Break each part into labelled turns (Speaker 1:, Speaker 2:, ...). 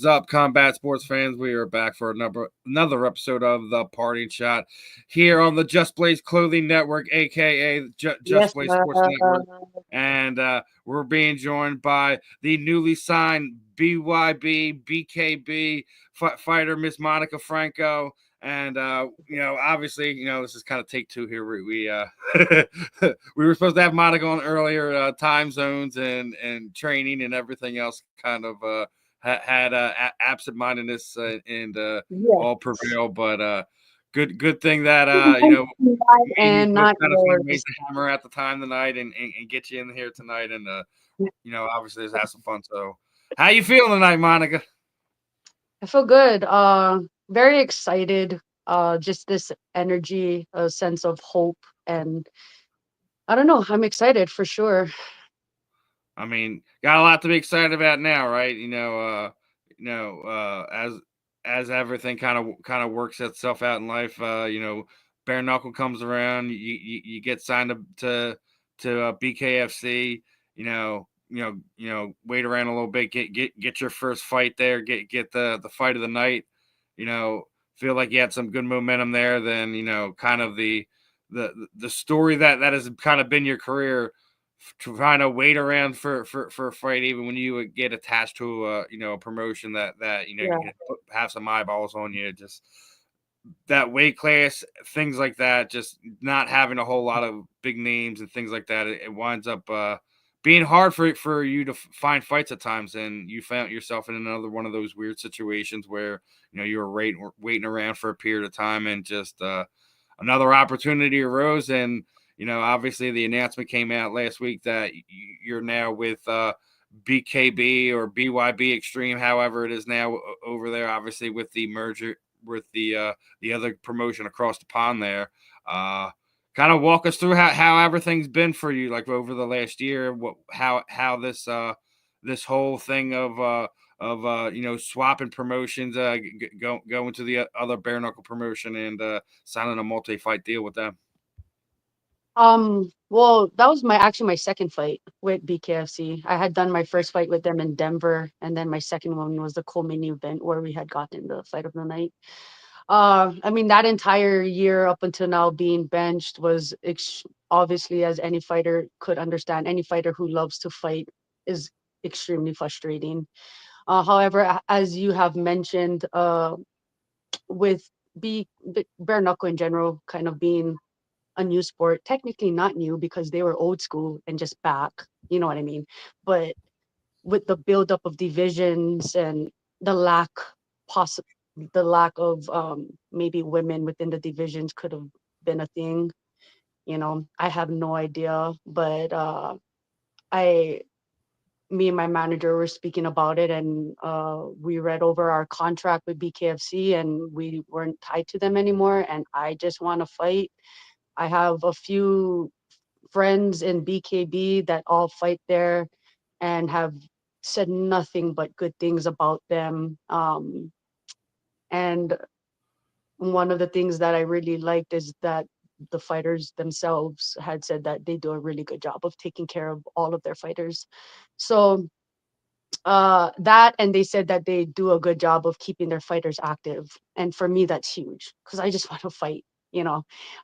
Speaker 1: is up, combat sports fans? We are back for another episode of the Party Shot here on the Just Blaze Clothing Network, aka Just
Speaker 2: Yes,
Speaker 1: Blaze Sports Network, and we're being joined by the newly signed BYB BKB fighter, Miss Monica Franco. And obviously, this is kind of take two here. We were supposed to have Monica on earlier, time zones and training and everything else kind of had absent-mindedness and
Speaker 2: yes.
Speaker 1: all prevail. But good thing that me
Speaker 2: And
Speaker 1: was
Speaker 2: not
Speaker 1: kind of raise
Speaker 2: yours.
Speaker 1: the hammer at the time tonight and get you in here tonight and obviously just have some fun. So how you feeling tonight, Monica?
Speaker 2: I feel good. Very excited. Just this energy, a sense of hope, and I don't know. I'm excited for sure.
Speaker 1: I mean, got a lot to be excited about now, right? As everything kind of works itself out in life, bare knuckle comes around, you get signed to BKFC, wait around a little bit, get your first fight there, get the fight of the night, you know, feel like you had some good momentum there, then kind of the story that has kind of been your career, trying to wait around for a fight, even when you would get attached to a promotion that
Speaker 2: Yeah,
Speaker 1: have some eyeballs on you, just that weight class, things like that, just not having a whole lot of big names and things like that, it winds up being hard for you to find fights at times, and you found yourself in another one of those weird situations where you were waiting around for a period of time, and just another opportunity arose, and obviously the announcement came out last week that you're now with BKB or BYB Extreme, however it is now over there. Obviously, with the merger with the other promotion across the pond there. Kind of walk us through how everything's been for you, like over the last year. How this whole thing of swapping promotions, going to the other bare knuckle promotion and signing a multi fight deal with them.
Speaker 2: Well, that was my second fight with BKFC. I had done my first fight with them in Denver, and then my second one was the co-main event where we had gotten the fight of the night. I mean, that entire year up until now being benched was obviously, as any fighter could understand, any fighter who loves to fight is extremely frustrating. However, as you have mentioned, with bare knuckle in general kind of being a new sport, technically not new because they were old school and just back, you know what I mean? But with the buildup of divisions and the lack poss the lack of maybe women within the divisions could have been a thing. I have no idea, but I me and my manager were speaking about it, and we read over our contract with BKFC, and we weren't tied to them anymore, and I just want to fight. I have a few friends in BKB that all fight there and have said nothing but good things about them. And one of the things that I really liked is that the fighters themselves had said that they do a really good job of taking care of all of their fighters. So that, and they said that they do a good job of keeping their fighters active. And for me, that's huge because I just want to fight.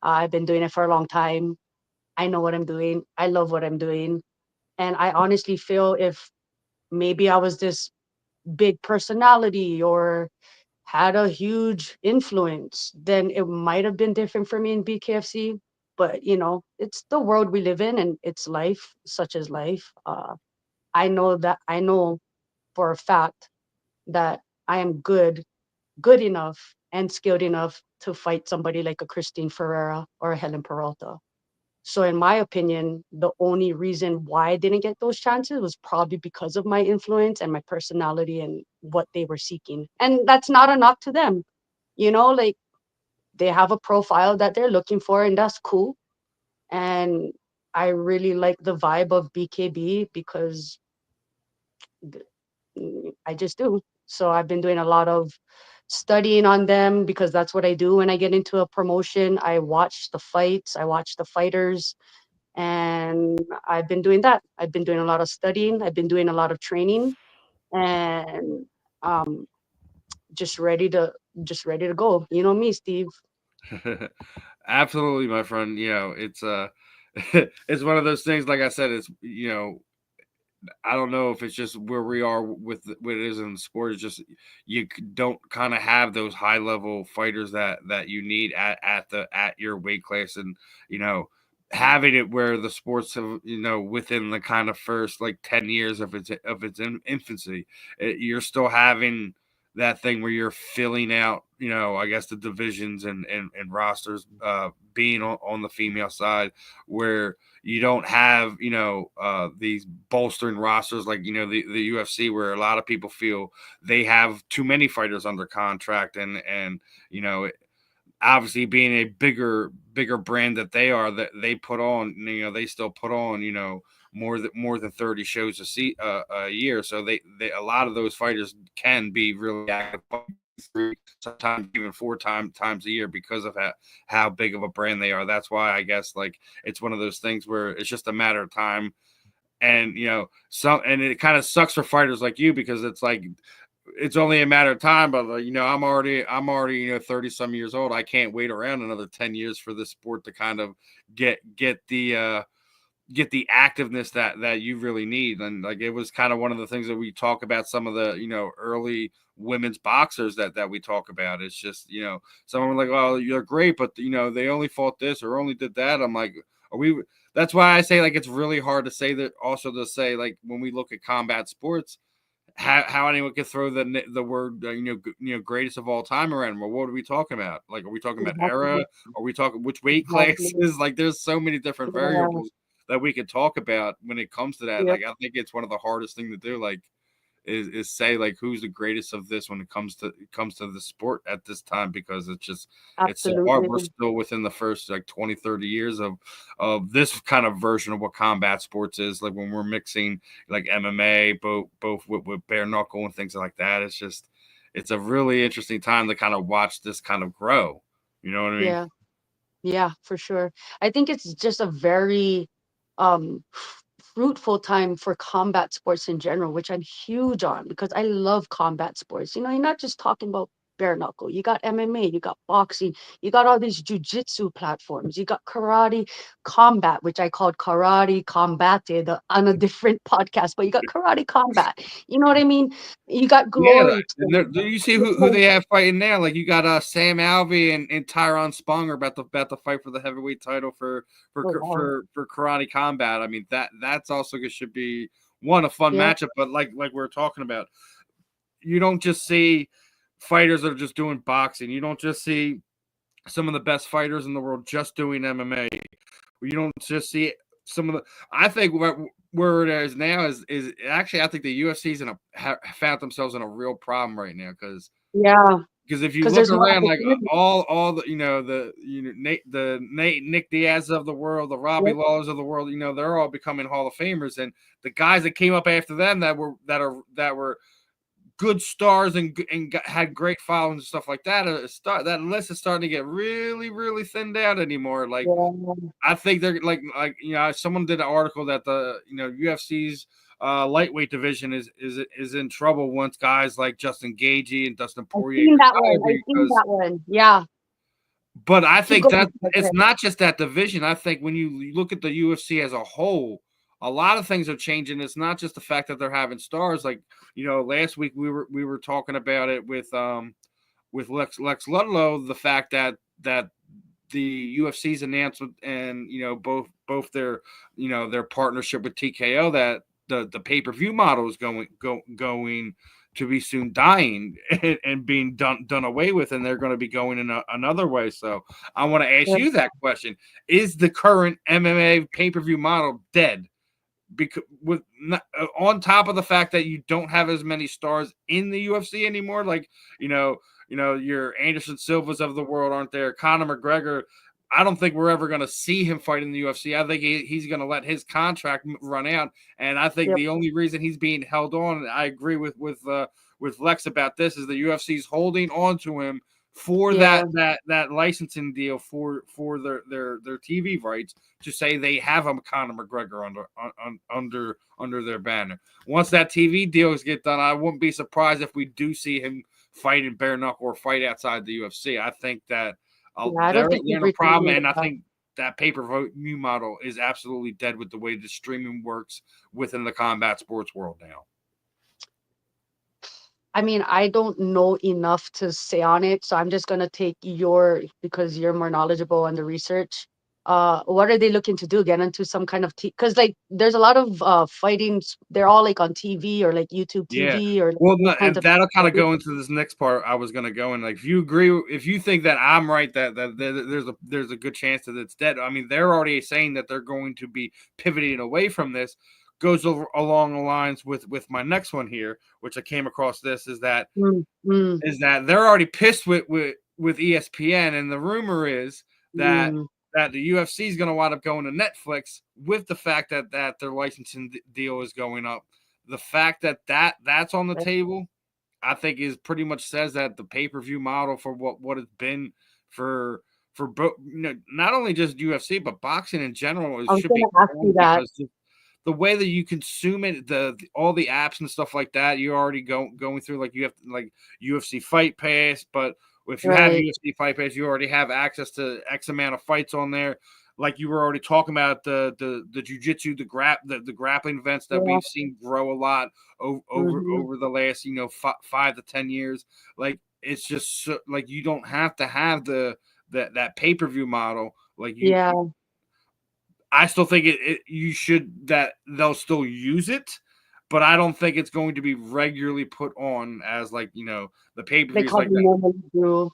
Speaker 2: I've been doing it for a long time. I know what I'm doing. I love what I'm doing. And I honestly feel if maybe I was this big personality or had a huge influence, then it might have been different for me in BKFC. But it's the world we live in, and it's life, such as life. I know for a fact that I am good enough and skilled enough to fight somebody like a Christine Ferreira or a Helen Peralta. So in my opinion, the only reason why I didn't get those chances was probably because of my influence and my personality and what they were seeking. And that's not a knock to them. Like they have a profile that they're looking for, and that's cool. And I really like the vibe of BKB because I just do. So I've been doing a lot of studying on them because that's what I do when I get into a promotion. I watch the fights, I watch the fighters, and I've been doing that. I've been doing a lot of studying, I've been doing a lot of training, and um, just ready to go. You know me, Steve.
Speaker 1: Absolutely, my friend. It's it's one of those things. Like I said, it's I don't know if it's just where we are with what it is in the sport. It's just don't kind of have those high level fighters that you need at your weight class, and you know having it where the sports have within the kind of first like 10 years of its infancy, you're still having that thing where you're filling out I guess the divisions and rosters being on the female side where you don't have these bolstering rosters like the UFC where a lot of people feel they have too many fighters under contract and you know obviously being a bigger brand that they are that they put on they still put on more than 30 shows a year, so they a lot of those fighters can be really active sometimes even times a year because of how big of a brand they are. That's why I guess like it's one of those things where it's just a matter of time. And and it kind of sucks for fighters like you because it's like it's only a matter of time. But I'm already 30 some years old. I can't wait around another 10 years for this sport to kind of get the activeness that you really need. And like it was kind of one of the things that we talk about, some of the early women's boxers that we talk about. It's just someone like, well, you're great, but they only fought this or only did that. I'm like, are we? That's why I say like it's really hard to say that. Also to say like when we look at combat sports, how anyone could throw the word greatest of all time around. Well, what are we talking about? Like, are we talking about era?
Speaker 2: Exactly.
Speaker 1: Are we talking which weight
Speaker 2: Exactly.
Speaker 1: classes? Like, there's so many different
Speaker 2: Yeah.
Speaker 1: variables that we could talk about when it comes to that.
Speaker 2: Yep.
Speaker 1: Like, I think it's one of the hardest thing to do. Like, is say like who's the greatest of this when it comes to the sport at this time, because it's so hard. We're
Speaker 2: Absolutely.
Speaker 1: still within the first like 20, 30 years of this kind of version of what combat sports is. Like when we're mixing like MMA, both with bare knuckle and things like that. It's a really interesting time to kind of watch this kind of grow. You know what I mean?
Speaker 2: Yeah. Yeah, for sure. I think it's just a very fruitful time for combat sports in general, which I'm huge on because I love combat sports. You know, you're not just talking about bare knuckle. You got MMA, you got boxing, you got all these jujitsu platforms, you got karate combat, which I called karate combate on a different podcast, but you got karate combat. You know what I mean? You got
Speaker 1: Yeah,
Speaker 2: glory
Speaker 1: do you see
Speaker 2: training.
Speaker 1: who they have fighting now? Like you got Sam Alvey and Tyron Sponger about to fight for the heavyweight title for
Speaker 2: Oh,
Speaker 1: K-
Speaker 2: wow.
Speaker 1: for Karate Combat. I mean that's also should be one a fun
Speaker 2: Yeah,
Speaker 1: matchup. But like we are talking about, you don't just see fighters that are just doing boxing. You don't just see some of the best fighters in the world just doing MMA. You don't just see some of the. I think where it is now is actually I think the UFC's found themselves in a real problem right now
Speaker 2: yeah,
Speaker 1: because if you
Speaker 2: because
Speaker 1: look
Speaker 2: there's more
Speaker 1: around, like
Speaker 2: opportunity.
Speaker 1: all Nate Diaz of the world, the Robbie
Speaker 2: Yep,
Speaker 1: Lawlers of the world, they're all becoming Hall of Famers, and the guys that came up after them that were good stars and had great followings and stuff like that. That list is starting to get really really thinned out anymore. Like
Speaker 2: yeah,
Speaker 1: I think they're like someone did an article that the UFC's lightweight division is in trouble once guys like Justin Gaethje and Dustin
Speaker 2: I've
Speaker 1: Poirier
Speaker 2: seen that one.
Speaker 1: retire
Speaker 2: I've seen
Speaker 1: because.
Speaker 2: that one. Yeah,
Speaker 1: But I
Speaker 2: keep
Speaker 1: think
Speaker 2: going.
Speaker 1: that it's
Speaker 2: Okay.
Speaker 1: not just that division. I think when you look at the UFC as a whole, a lot of things are changing. It's not just the fact that they're having stars. Like last week we were talking about it with Lex Ludlow, the fact that the UFC's announcement and both their partnership with TKO, that the pay-per-view model is going to be soon dying and being done away with, and they're going to be going in another way. So I want to ask
Speaker 2: Yeah,
Speaker 1: you that question: is the current MMA pay-per-view model dead? Because on top of the fact that you don't have as many stars in the UFC anymore, like your Anderson Silvas of the world aren't there. Conor McGregor, I don't think we're ever going to see him fight in the UFC. I think he's going to let his contract run out, and I think
Speaker 2: yep,
Speaker 1: the only reason he's being held on, and I agree with Lex about this, is the UFC's holding on to him for
Speaker 2: Yeah.
Speaker 1: that licensing deal for their TV rights to say they have a Conor McGregor under their banner. Once that TV deals get done, I wouldn't be surprised if we do see him fight in bare knuckle or fight outside the UFC. I think that
Speaker 2: Yeah, I don't
Speaker 1: they're
Speaker 2: think he's
Speaker 1: in a problem,
Speaker 2: retaining
Speaker 1: and I
Speaker 2: that.
Speaker 1: think that pay-per-view model is absolutely dead with the way the streaming works within the combat sports world now.
Speaker 2: I mean, I don't know enough to say on it, so I'm just gonna take your because you're more knowledgeable on the research. What are they looking to do? Get into some kind of because like there's a lot of fightings. They're all like on TV or like YouTube
Speaker 1: Yeah.
Speaker 2: TV or like,
Speaker 1: Well,
Speaker 2: those
Speaker 1: no,
Speaker 2: kinds
Speaker 1: and
Speaker 2: of.
Speaker 1: that'll kind of go into this next part I was going to go in. Like, if you agree, if you think that I'm right, that there's a good chance that it's dead. I mean, they're already saying that they're going to be pivoting away from this. Goes along the lines with my next one here, which I came across. This
Speaker 2: Mm, mm,
Speaker 1: is that they're already pissed with ESPN, and the rumor is that
Speaker 2: mm.
Speaker 1: the UFC is going to wind up going to Netflix with the fact that their licensing deal is going up. The fact that's on the table, I think, is pretty much says that the pay-per-view model for what it's been for not only just UFC but boxing in general
Speaker 2: I was
Speaker 1: should be
Speaker 2: gonna ask you
Speaker 1: gone
Speaker 2: that.
Speaker 1: because the way that you consume it, all the apps and stuff like that, you're already going through, like, you have like UFC Fight Pass, but if you have
Speaker 2: Right.
Speaker 1: UFC Fight Pass, you already have access to X amount of fights on there. Like you were already talking about the jujitsu, the grappling events that
Speaker 2: Yeah.
Speaker 1: we've seen grow a lot
Speaker 2: Hmm.
Speaker 1: over the last 5 to 10 years. Like it's just like you don't have to have that pay-per-view model. Like
Speaker 2: Yeah.
Speaker 1: I still think you should that they'll still use it, but I don't think it's going to be regularly put on as like the pay per
Speaker 2: Like
Speaker 1: views
Speaker 2: how
Speaker 1: like
Speaker 2: they
Speaker 1: that.
Speaker 2: normally do.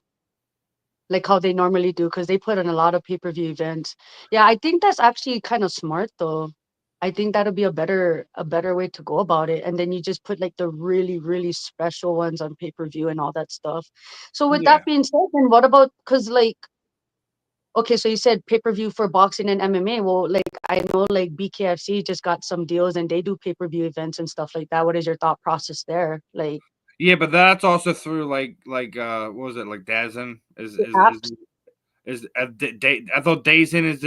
Speaker 2: Like how they normally do, because they put on a lot of pay-per-view events. Yeah, I think that's actually kind of smart though. I think that'll be a better way to go about it. And then you just put like the really, really special ones on pay-per-view and all that stuff. So with
Speaker 1: Yeah,
Speaker 2: that being said, then what about because like okay, so you said pay-per-view for boxing and MMA. Well, like I know like BKFC just got some deals and they do pay-per-view events and stuff like that. What is your thought process there? Like
Speaker 1: yeah, but that's also through what was it, like Dazn
Speaker 2: the apps?
Speaker 1: I thought Dazn is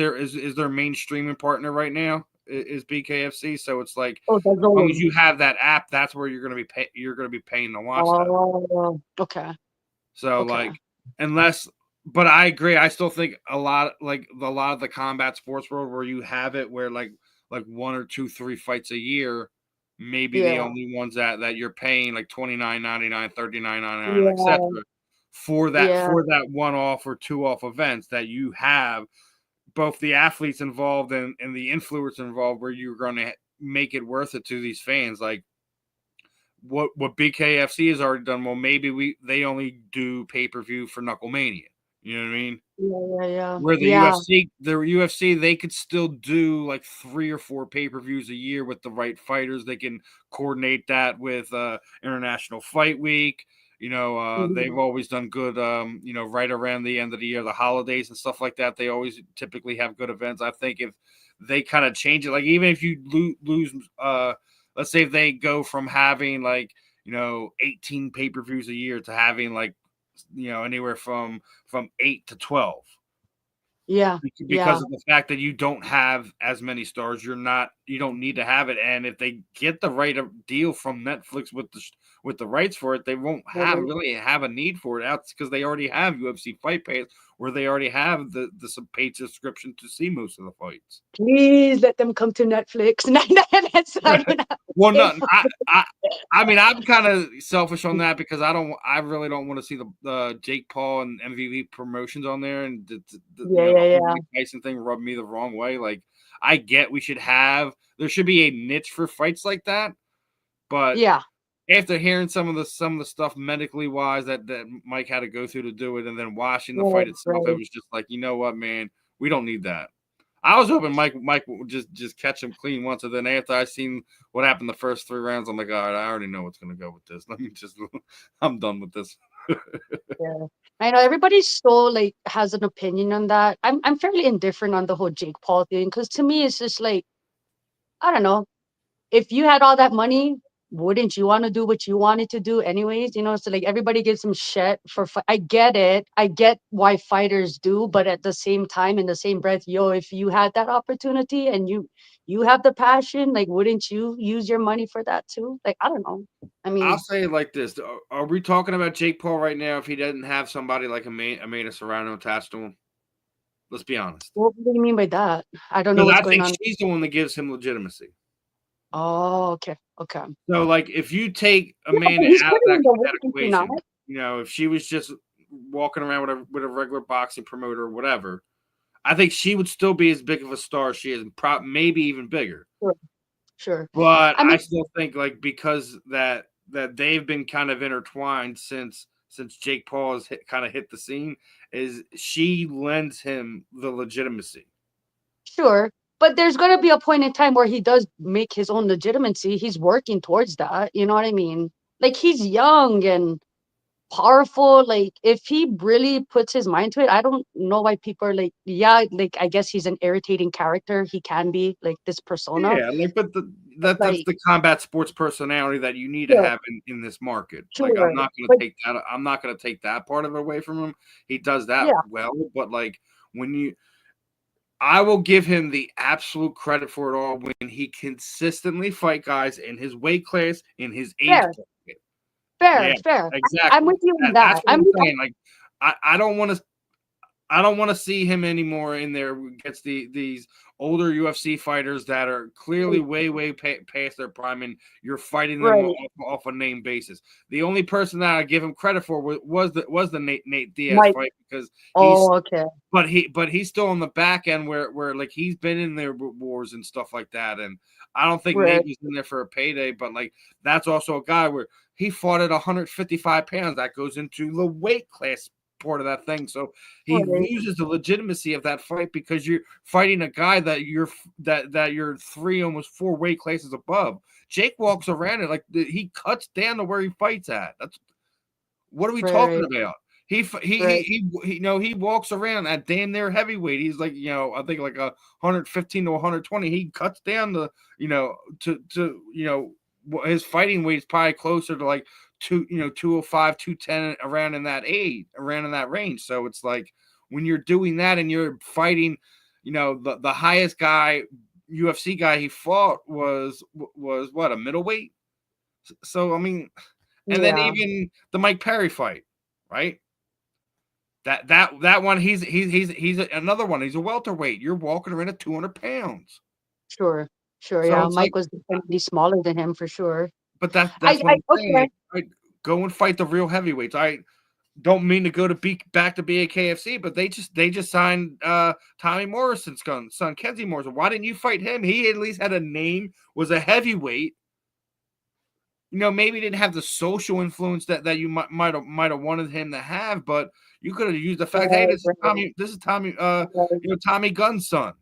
Speaker 1: their main streaming partner right now is BKFC. So it's like
Speaker 2: Oh, that's
Speaker 1: as long as
Speaker 2: all.
Speaker 1: you have that app, that's where you're gonna be paying to watch that.
Speaker 2: Oh, okay.
Speaker 1: So
Speaker 2: Okay.
Speaker 1: like unless but I agree. I still think a lot of the combat sports world where you have it where like one or two, three fights a year, maybe the
Speaker 2: Yeah.
Speaker 1: only ones that you're paying like 29.99, 39.99,
Speaker 2: Yeah.
Speaker 1: etc.
Speaker 2: Yeah.
Speaker 1: For that one off or two off events that you have both the athletes involved and the influencers involved where you're going to make it worth it to these fans. Like what BKFC has already done. Well, maybe they only do pay per view for Knucklemania. You know what I mean?
Speaker 2: Yeah. Yeah. Yeah.
Speaker 1: Where
Speaker 2: Yeah.
Speaker 1: the UFC, they could still do like 3 or 4 pay per views a year with the right fighters. They can coordinate that with International Fight Week. They've
Speaker 2: Mhm.
Speaker 1: always done good. Right around the end of the year, the holidays and stuff like that, they always typically have good events. I think if they kind of change it, like even if you lose, let's say if they go from having 18 pay per views a year to having like anywhere from 8 to 12
Speaker 2: Yeah.
Speaker 1: because
Speaker 2: Yeah.
Speaker 1: of the fact that you don't have as many stars. You don't need to have it, and if they get the right deal from Netflix with the rights for it, they won't
Speaker 2: Right.
Speaker 1: really have a need for it out because they already have UFC Fight Pass where they already have the paid subscription to see most of the fights.
Speaker 2: Please let them come to Netflix. That's so I don't have to
Speaker 1: Well,
Speaker 2: pay
Speaker 1: no,
Speaker 2: for
Speaker 1: I mean, I'm kind of selfish on that because I really don't want to see the Jake Paul and MVP promotions on there, and
Speaker 2: Yeah.
Speaker 1: the
Speaker 2: Yeah.
Speaker 1: whole
Speaker 2: Yeah.
Speaker 1: Mike Tyson thing rubbed me the wrong way. Like, I get there should be a niche for fights like that, but
Speaker 2: Yeah.
Speaker 1: after hearing some of the stuff medically wise that Mike had to go through to do it, and then watching the
Speaker 2: Right.
Speaker 1: fight itself, it
Speaker 2: Right.
Speaker 1: was just like, you know what, man, we don't need that. I was hoping Mike would just catch him clean once, and then after I seen what happened the first 3 rounds, I'm like, all right, I already know what's gonna go with this. Let me just, I'm done with this.
Speaker 2: Yeah. I know everybody so like has an opinion on that. I'm fairly indifferent on the whole Jake Paul thing because to me it's just like I don't know if you had all that money. wouldn't you want to do what you wanted to do anyways? You know, so like everybody gives him shit for. I get it. I get why fighters do, but at the same time, in the same breath, yo, if you had that opportunity and you have the passion, like, wouldn't you use your money for that too? Like, I don't know. I
Speaker 1: I'll
Speaker 2: mean,
Speaker 1: say it like this: are we talking about Jake Paul right now? If he doesn't have somebody like Amanda Serrano attached to him, let's be honest.
Speaker 2: what do you mean by that? I don't know
Speaker 1: Because
Speaker 2: what's
Speaker 1: I
Speaker 2: going
Speaker 1: think
Speaker 2: on.
Speaker 1: she's the one that gives him legitimacy.
Speaker 2: Oh, okay, okay.
Speaker 1: So, like, if you take
Speaker 2: Yeah, but
Speaker 1: Amanda
Speaker 2: he's
Speaker 1: out of
Speaker 2: putting in the work,
Speaker 1: that
Speaker 2: is he not?
Speaker 1: equation, if she was just walking around with a regular boxing promoter or whatever, I think she would still be as big of a star as she is, and maybe even bigger.
Speaker 2: Sure, sure.
Speaker 1: But
Speaker 2: I
Speaker 1: I
Speaker 2: mean,
Speaker 1: still think, like, because that they've been kind of intertwined since Jake Paul has kind of hit the scene, is she lends him the legitimacy.
Speaker 2: sure. But there's going to be a point in time where he does make his own legitimacy. He's working towards that. You know what I mean? Like, he's young and powerful. Like, if he really puts his mind to it, I don't know why people are like, yeah, like, I guess he's an irritating character. He can be like this persona.
Speaker 1: Yeah, like, but that's
Speaker 2: Like,
Speaker 1: the combat sports personality that you need to
Speaker 2: sure,
Speaker 1: have in this market. Like,
Speaker 2: sure. But
Speaker 1: I'm not gonna take that part of it away from him. He does that
Speaker 2: yeah,
Speaker 1: well, but like when you I will give him the absolute credit for it all when he consistently fight guys in his weight class, in his age
Speaker 2: fair,
Speaker 1: bracket.
Speaker 2: fair,
Speaker 1: Yeah,
Speaker 2: fair. I'm
Speaker 1: exactly.
Speaker 2: with you on that.
Speaker 1: That's what I'm saying. Like, I don't want to see him anymore in there against these older UFC fighters that are clearly way past their prime, and you're fighting them
Speaker 2: Right.
Speaker 1: off a name basis. The only person that I give him credit for was the Nate Diaz
Speaker 2: Mike.
Speaker 1: fight, because he's
Speaker 2: Oh, okay.
Speaker 1: he's still on the back end where like he's been in there with wars and stuff like that, and I don't think
Speaker 2: Right.
Speaker 1: Nate was in there for a payday, but like that's also a guy where he fought at 155 pounds. That goes into the weight class part of that thing. So he
Speaker 2: Right.
Speaker 1: loses the legitimacy of that fight because you're fighting a guy that you're 3, almost 4 weight classes above. Jake walks around it like he cuts down to where he fights at. That's what are we talking
Speaker 2: Right.
Speaker 1: about?
Speaker 2: Right.
Speaker 1: He walks around at damn near heavyweight. He's like, I think like 115 to 120. He cuts down to his fighting weight is probably closer to like 205, 210, around in that range. So it's like when you're doing that and you're fighting, the highest guy UFC guy he fought was what, a middleweight. So I mean, and then
Speaker 2: Yeah.
Speaker 1: even the Mike Perry fight, right? That one, he's another one. He's a welterweight. You're walking around at 200 pounds.
Speaker 2: Sure. Sure.
Speaker 1: So
Speaker 2: Yeah.
Speaker 1: it's like,
Speaker 2: Mike was definitely smaller than him for sure.
Speaker 1: but that's what
Speaker 2: I
Speaker 1: I'm saying.
Speaker 2: okay.
Speaker 1: Like, go and fight the real heavyweights. I don't mean to go back to BAKFC, but they just signed Tommy Morrison's son, Kenzie Morrison. Why didn't you fight him? He at least had a name, was a heavyweight. Maybe didn't have the social influence that you might have wanted him to have, but you could have used the fact, hey,
Speaker 2: Right. Right.
Speaker 1: This is Tommy,
Speaker 2: Right.
Speaker 1: Tommy Gunn's son.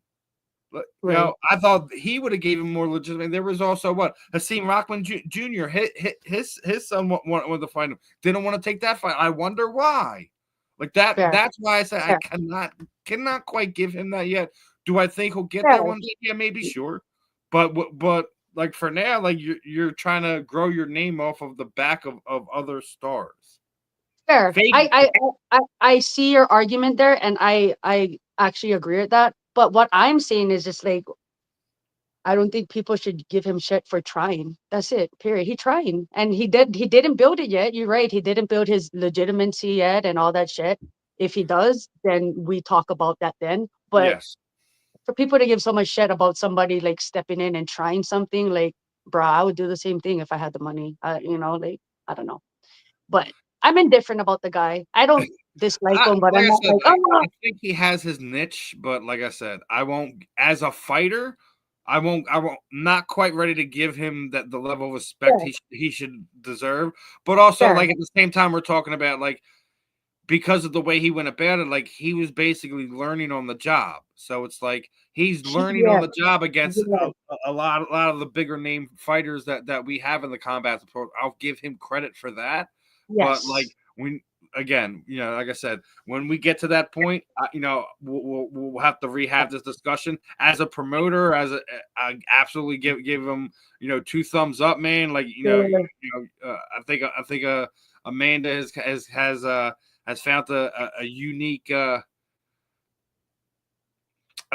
Speaker 1: But,
Speaker 2: Right.
Speaker 1: I thought he would have gave him more legitimate. There was also Hasim Rockman Jr. His son wanted to fight him. Didn't want to take that fight. I wonder why. Like that.
Speaker 2: Fair.
Speaker 1: That's why I said I
Speaker 2: Fair.
Speaker 1: cannot quite give him that yet. Do I think he'll get there
Speaker 2: Fair.
Speaker 1: one day? Yeah, maybe, sure. But like for now, like you're trying to grow your name off of the back of other stars.
Speaker 2: Fair.
Speaker 1: Fake.
Speaker 2: I see your argument there, and I actually agree with that. But what I'm saying is just like, I don't think people should give him shit for trying. That's it. Period. He trying, and he didn't build it yet. You're right. He didn't build his legitimacy yet, and all that shit. If he does, then we talk about that then. But
Speaker 1: Yes.
Speaker 2: for people to give so much shit about somebody like stepping in and trying something, like, bruh, I would do the same thing if I had the money. Like, I don't know. But I'm indifferent about the guy. I don't dislike him, but
Speaker 1: Like
Speaker 2: I'm
Speaker 1: I
Speaker 2: not
Speaker 1: said,
Speaker 2: like, oh,
Speaker 1: I think he has his niche, but like I said, I won't as a fighter. I won't. Not quite ready to give him the level of respect
Speaker 2: fair,
Speaker 1: he should deserve. But also,
Speaker 2: fair.
Speaker 1: like at the same time, we're talking about like because of the way he went about it, like he was basically learning on the job. So it's like he's learning on
Speaker 2: Yeah,
Speaker 1: the job against
Speaker 2: yeah,
Speaker 1: a lot of the bigger name fighters that we have in the combat sport. I'll give him credit for that. But like
Speaker 2: yes.
Speaker 1: again, like I said, when we get to that point, we'll have to rehab this discussion. As a promoter, I absolutely give them, two thumbs up, man. Like, I think Amanda has found a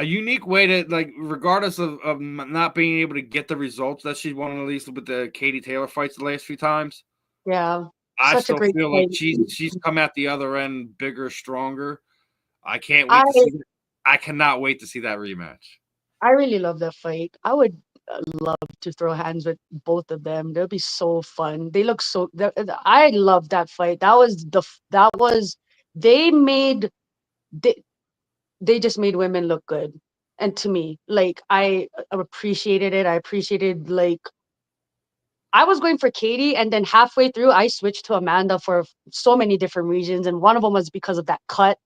Speaker 1: unique way to, like, regardless of not being able to get the results that she wanted, at least with the Katie Taylor fights the last few times.
Speaker 2: Yeah,
Speaker 1: I
Speaker 2: such a
Speaker 1: still
Speaker 2: great
Speaker 1: feel like
Speaker 2: fight.
Speaker 1: she's come out the other end bigger, stronger. I can't
Speaker 2: I
Speaker 1: wait to see that. I cannot wait to see that rematch.
Speaker 2: I really love that fight. I would love to throw hands with both of them. That'd be so fun. They look so. I love that fight. That was they made they they just made women look good. And to me, like I appreciated it. I appreciated, like, I was going for Katie, and then halfway through, I switched to Amanda for so many different reasons, and one of them was because of that cut.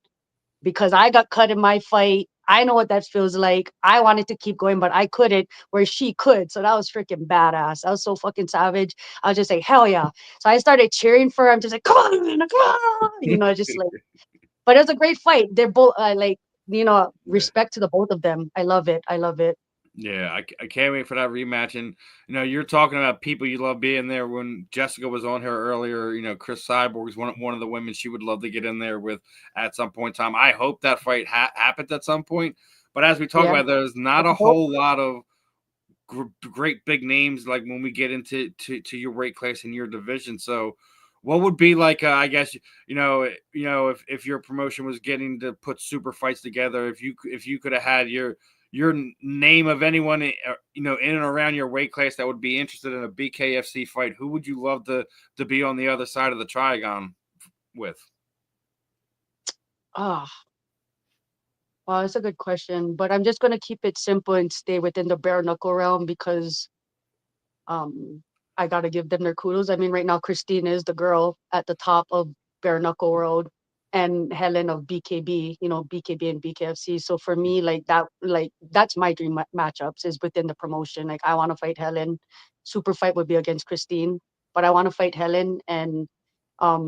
Speaker 2: Because I got cut in my fight. I know what that feels like. I wanted to keep going, but I couldn't, where she could. So that was freaking badass. I was so fucking savage. I was just like, hell yeah. So I started cheering for her. I'm just like, come on, come on. Just like, but it was a great fight. They're both like,
Speaker 1: Yeah.
Speaker 2: respect to the both of them. I love it. I love it.
Speaker 1: Yeah, I can't wait for that rematch. And you're talking about people you love being there. When Jessica was on here earlier, Chris Cyborg is one of the women she would love to get in there with at some point in time. I hope that fight happens at some point. But as we talk
Speaker 2: Yeah.
Speaker 1: about, there's not a whole lot of great big names like when we get into to your weight class in your division. So, what would be like? I guess if your promotion was getting to put super fights together, if you could have had your name of anyone in and around your weight class that would be interested in a BKFC fight, who would you love to be on the other side of the trigon with?
Speaker 2: Oh, well, it's a good question, but I'm just gonna keep it simple and stay within the bare knuckle realm because um I gotta give them their kudos. I mean, right now Christine is the girl at the top of bare knuckle world, and Helen of BKB, BKB and BKFC. So for me, that's my dream matchups is within the promotion. Like I want to fight Helen. Super fight would be against Christine, but I want to fight Helen and
Speaker 1: I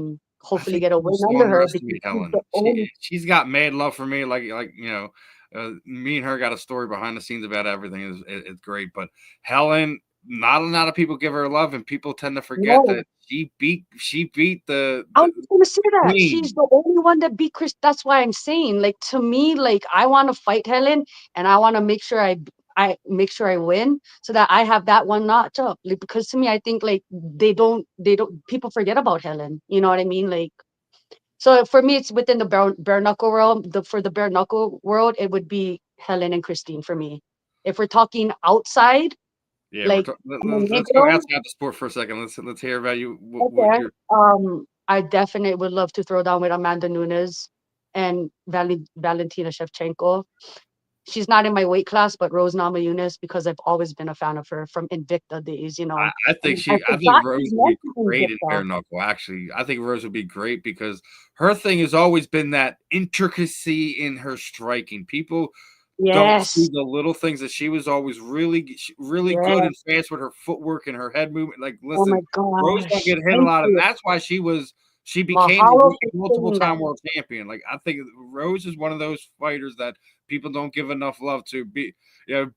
Speaker 2: hopefully
Speaker 1: think
Speaker 2: get a
Speaker 1: people
Speaker 2: win
Speaker 1: still
Speaker 2: under her because
Speaker 1: underestimate
Speaker 2: she's the
Speaker 1: Helen.
Speaker 2: only.
Speaker 1: She's got mad love for me. Me and her got a story behind the scenes about everything. It's great, but Helen, not a lot of people give her love, and people tend to forget
Speaker 2: No,
Speaker 1: that she beat the
Speaker 2: I
Speaker 1: the,
Speaker 2: was just gonna say
Speaker 1: the
Speaker 2: that. She's
Speaker 1: queen.
Speaker 2: the only one that beat Chris. That's why I'm saying, like, to me, like, I want to fight Helen, and I want to make sure I make sure I win, so that I have that one notch up. Like, because to me, I think like they don't people forget about Helen. You know what I mean? Like, so for me, it's within the bare knuckle world. For the bare knuckle world, it would be Helen and Christine for me. If we're talking outside,
Speaker 1: Yeah,
Speaker 2: like MMA
Speaker 1: let's go
Speaker 2: girl,
Speaker 1: outside the sport for a second. Let's hear about you. What
Speaker 2: okay.
Speaker 1: your
Speaker 2: I definitely would love to throw down with Amanda Nunes and Valentina Shevchenko. She's not in my weight class, but Rose Namajunas, because I've always been a fan of her from Invicta days. And I
Speaker 1: I think
Speaker 2: forgot
Speaker 1: Rose
Speaker 2: she's
Speaker 1: would be
Speaker 2: mentioned
Speaker 1: great in bare
Speaker 2: Invicta.
Speaker 1: knuckle. Actually, I think Rose would be great because her thing has always been that intricacy in her striking. People don't see
Speaker 2: Yes,
Speaker 1: the little things that she was always really good
Speaker 2: yes.
Speaker 1: and fast with her footwork and her head movement. Like,
Speaker 2: Oh my
Speaker 1: listen, Rose don't
Speaker 2: gosh.
Speaker 1: get hit a
Speaker 2: Thank
Speaker 1: lot, and
Speaker 2: you.
Speaker 1: that's why she became
Speaker 2: Mahalo
Speaker 1: the
Speaker 2: for
Speaker 1: multiple
Speaker 2: saying that.
Speaker 1: time world champion. Like, I think Rose is one of those fighters that people don't give enough love to.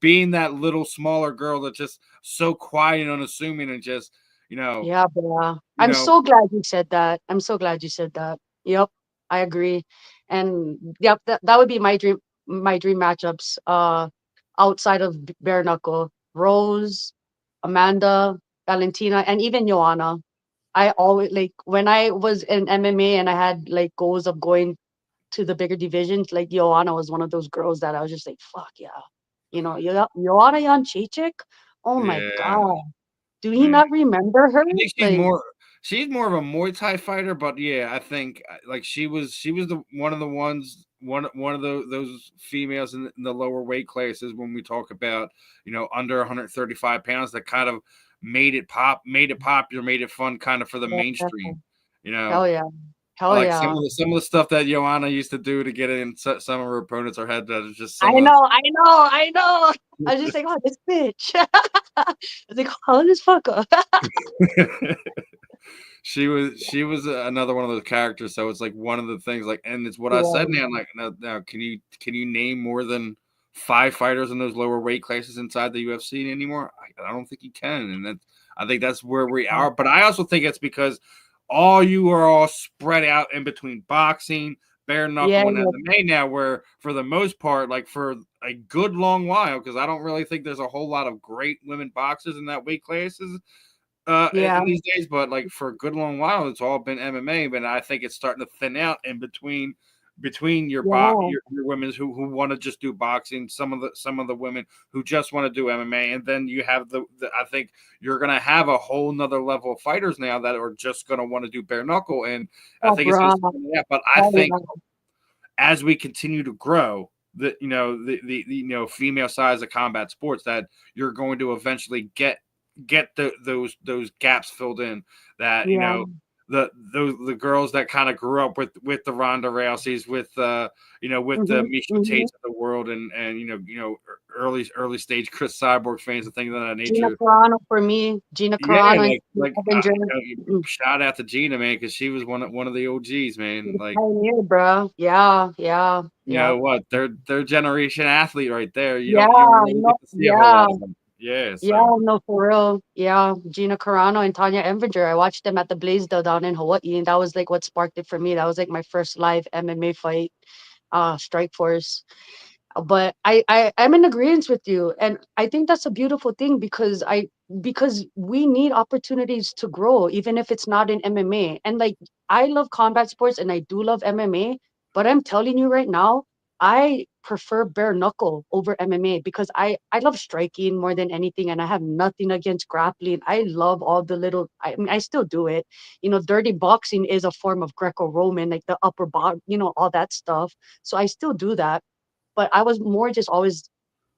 Speaker 1: Being that little smaller girl that's just so quiet and unassuming and just you know
Speaker 2: Yeah, bro.
Speaker 1: you
Speaker 2: I'm
Speaker 1: know
Speaker 2: so glad you said that. I'm so glad you said that. Yep, I agree. And yep, that would be my dream matchups. Outside of bare knuckle, Rose, Amanda, Valentina, and even Joanna. I always like when I was in MMA and I had like goals of going to the bigger divisions. Like Joanna was one of those girls that I was just like, fuck yeah, Joanna Jančiček. Oh my
Speaker 1: yeah,
Speaker 2: god, do you
Speaker 1: man.
Speaker 2: not remember her?
Speaker 1: I think
Speaker 2: Like,
Speaker 1: she's more of a Muay Thai fighter, but yeah, I think like she was the one of the ones one of those females in the lower weight classes when we talk about under 135 pounds that kind of made it popular, made it fun, kind of for the
Speaker 2: yeah,
Speaker 1: mainstream. You
Speaker 2: hell
Speaker 1: know,
Speaker 2: yeah, hell
Speaker 1: like
Speaker 2: yeah.
Speaker 1: some of the stuff that Joanna used to do to get in some of her opponents' her head. That is just
Speaker 2: I
Speaker 1: some of
Speaker 2: know, I know, I know. I was just like, oh, this bitch. I was like, oh, this fucker.
Speaker 1: the she was another one of those characters. So it's like one of the things like, and it's what I said
Speaker 2: Yeah.
Speaker 1: now. Like now, can you name more than five fighters in those lower weight classes inside the UFC anymore? I don't think you can, and I think that's where we are. But I also think it's because you are all spread out in between boxing, bare
Speaker 2: Yeah.
Speaker 1: knuckle, and MMA now. Where for the most part, like for a good long while, because I don't really think there's a whole lot of great women boxers in that weight classes
Speaker 2: Yeah.
Speaker 1: in these days, but like for a good long while, it's all been MMA. But I think it's starting to thin out in between
Speaker 2: Yeah.
Speaker 1: your women who want to just do boxing, some of the women who just want to do MMA, and then you have the I think you're gonna have a whole nother level of fighters now that are just gonna want to do bare knuckle, and I
Speaker 2: Oh,
Speaker 1: think it's
Speaker 2: bro.
Speaker 1: just but I
Speaker 2: Oh,
Speaker 1: think
Speaker 2: yeah.
Speaker 1: as we continue to grow the female size of combat sports that you're going to eventually get those gaps filled in that
Speaker 2: Yeah.
Speaker 1: the girls that kind of grew up with the Ronda Rouseys with the
Speaker 2: Mm-hmm.
Speaker 1: Misha
Speaker 2: Mm-hmm.
Speaker 1: Tates of the world and early stage Chris Cyborg fans and things of that
Speaker 2: Gina
Speaker 1: nature.
Speaker 2: Carano for me. Gina
Speaker 1: Yeah,
Speaker 2: Carano and
Speaker 1: like
Speaker 2: Avenger.
Speaker 1: shout out to Gina, man, because she was one of the OGs, man.
Speaker 2: The
Speaker 1: Like,
Speaker 2: pioneer, bro. Yeah. Yeah.
Speaker 1: you
Speaker 2: Yeah.
Speaker 1: know what? They're generation athlete right there.
Speaker 2: Yeah.
Speaker 1: You don't really
Speaker 2: No.
Speaker 1: get to see a whole
Speaker 2: Yeah.
Speaker 1: lot of them. Yeah,
Speaker 2: Yeah,
Speaker 1: so
Speaker 2: no, for real. Yeah, Gina Carano and Tanya Evinger. I watched them at the Blaisdell down in Hawaii, and that was like what sparked it for me. That was like my first live MMA fight, Strike Force. But I'm in agreement with you, and I think that's a beautiful thing because we need opportunities to grow, even if it's not in MMA. And like I love combat sports and I do love MMA, but I'm telling you right now, I prefer bare knuckle over MMA because I love striking more than anything, and I have nothing against grappling. I love all the little. I mean, I still do it. Dirty boxing is a form of Greco-Roman, like the upper body, all that stuff. So I still do that, but I was more just always